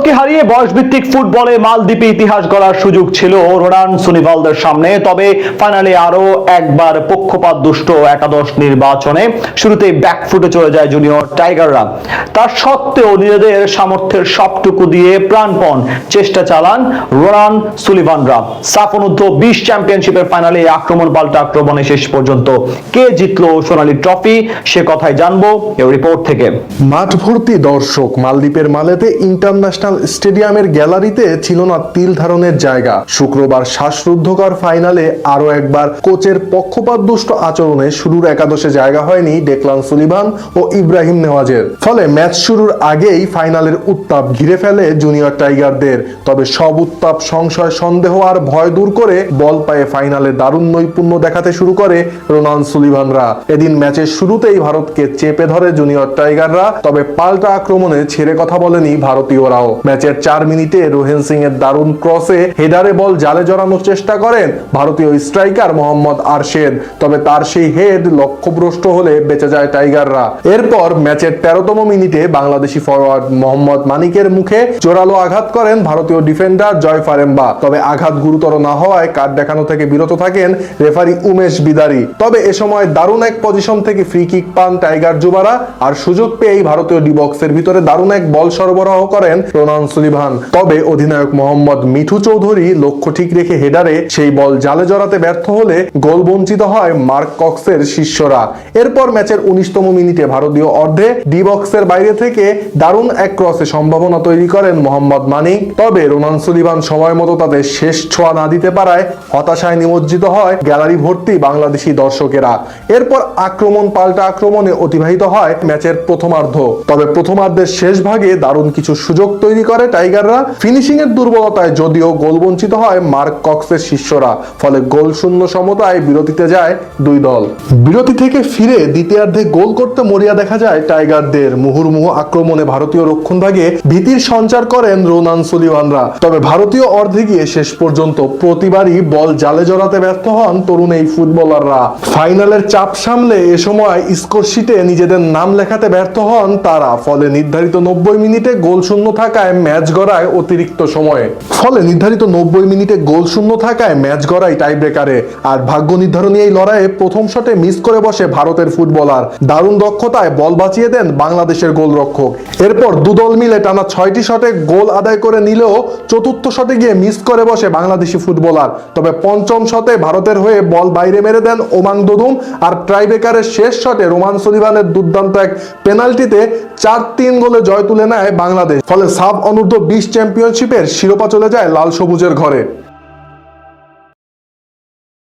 ভারতকে হারিয়ে বয়সভিত্তিক ফুটবলে মালদ্বীপে ইতিহাস গড়ার সুযোগ ছিল রোনান সুনিভালদের সামনে। তবে ফাইনালে আরো একবার পক্ষপাত দুষ্ট একাদশ নির্বাচনে শুরুতেই ব্যাকফুটে চলে যায় জুনিয়র টাইগাররা। তার সত্ত্বেও নিজেদের সামর্থ্যের সবটুকু দিয়ে প্রাণপণ চেষ্টা চালান রোনান সুলিভানরা। সাফ অনূর্ধ্ব 20 চ্যাম্পিয়নশিপের ফাইনালে আক্রমণ পাল্টা আক্রমণে শেষ পর্যন্ত কে জিতলো সোনালী ট্রফি, সে কথাই জানবো এই রিপোর্ট থেকে। মাঠ ভর্তি দর্শক, মালদ্বীপের মালেতে ইন্টারন্যাশনাল স্টেডিয়ামের গ্যালারিতে ছিল না তিল ধারণের জায়গা। শুক্রবার শ্বাসরুদ্ধকর ফাইনালে আরো একবার কোচের পক্ষপাত দুষ্ট আচরণে শুরুর একাদশে জায়গা হয়নি ডেকলান সুলিভান ও ইব্রাহিম নেওয়াজের। ফলে ম্যাচ শুরুর আগেই ফাইনালের উত্তাপ ঘিরে ফেলে জুনিয়র টাইগারদের। তবে সব উত্তাপ, সংশয়, সন্দেহ আর ভয় দূর করে বল পায়ে ফাইনালে দারুণ নৈপুণ্য দেখাতে শুরু করে রোনান সুলিভানরা। এদিন ম্যাচের শুরুতেই ভারতকে চেপে ধরে জুনিয়র টাইগাররা। তবে পাল্টা আক্রমণে ছেড়ে কথা বলেনি ভারতীয়রাও। ম্যাচের 4 মিনিটে রোহেন সিং এর দারুণ ক্রসে হেডারে বল জালে জড়ানোর চেষ্টা করেন ভারতীয় স্ট্রাইকার মোহাম্মদ আরশেদ। তবে তার সেই হেড লক্ষ্যভ্রষ্ট হলে বেঁচে যায় টাইগাররা। এরপর ম্যাচের 13তম মিনিটে বাংলাদেশি ফরওয়ার্ড মোহাম্মদ মানিকের মুখে জোরালো আঘাত করেন ভারতীয় ডিফেন্ডার জয় ফারেম্বা। তবে আঘাত গুরুতর না হওয়ায় কার্ড দেখানো থেকে বিরত থাকেন রেফারি উমেশ বিদারি। তবে এ সময় দারুণ এক পজিশন থেকে ফ্রি কিক পান টাইগার যুবারা। আর সুযোগ পেয়েই ভারতীয় ডি বক্সের ভিতরে দারুণ এক বল সরবরাহ করেন রোনান সুলিভান। তবে অধিনায়ক মোহাম্মদ মিঠু চৌধুরী লক্ষ্য ঠিক রেখে হেডারে সেই বল জালে জড়াতে ব্যর্থ হলে গোল বঞ্চিত হয় মার্ক কক্সের শিষ্যরা। এরপর ম্যাচের 19তম মিনিটে ভারতীয় অর্ধে ডি বক্সের বাইরে থেকে দারুণ এক ক্রসে সম্ভাবনা তৈরি করেন মোহাম্মদ মানিক। তবে রোনান সুলিভান সময় মতো তাদের শেষ ছোঁয়া না দিতে পারায় হতাশায় নিমজ্জিত হয় গ্যালারি ভর্তি বাংলাদেশি দর্শকেরা। এরপর আক্রমণ পাল্টা আক্রমণে অতিবাহিত হয় ম্যাচের প্রথমার্ধ। তবে প্রথমার্ধের শেষ ভাগে দারুণ কিছু সুযোগ তৈরি করে টাইগাররা। ফিনিশিং এর দুর্বলতায় যদিও গোল বঞ্চিত হয় মার্ক কক্সের শিষ্যরা। ফলে গোল শূন্য সমতায় বিরতিতে যায় দুই দল। বিরতি থেকে ফিরে দ্বিতীয়ার্ধে গোল করতে মরিয়া দেখা যায় টাইগারদের। মুহুর্মুহু আক্রমণে ভারতীয় রক্ষণভাগে ভীতির সঞ্চার করেন রোনান সুলিভানরা। তবে ভারতীয় অর্ধে গিয়ে শেষ পর্যন্ত প্রতিবারই বল জালে জড়াতে ব্যর্থ হন তরুণ এই ফুটবলাররা। ফাইনালের চাপ সামলে এ সময় স্কোর শিটে নিজেদের নাম লেখাতে ব্যর্থ হন তারা। ফলে নির্ধারিত 90 মিনিটে গোল শূন্য থাকায় ম্যাচ গড়ায় অতিরিক্ত সময়ে। ম্যাচ গড়ায় টাই ব্রেকারে। আর ভাগ্য নির্ধারণী এই লড়াইয়ে প্রথম শটে মিস করে বসে ভারতের ফুটবলার। দারুণ দক্ষতায় বল বাঁচিয়ে দেন বাংলাদেশের গোলরক্ষক। এরপর দুদল মিলে টানা 6টি শটে গোল আদায় করে নিলেও চতুর্থ শটে গিয়ে মিস করে বসে বাংলাদেশি ফুটবলার। তবে পঞ্চম শটে ভারতের হয়ে বল বাইরে মেরে দেন ওমাং দোদুম। আর ট্রাইবেকারের শেষ শটে রোমান সুলিভানের দুর্দান্ত এক পেনাল্টিতে 4-3 গোলে জয় তুলে নেয় বাংলাদেশ। ফলে সাফ অনূর্ধ্ব 20 চ্যাম্পিয়নশিপের শিরোপা চলে যায় লাল সবুজের ঘরে।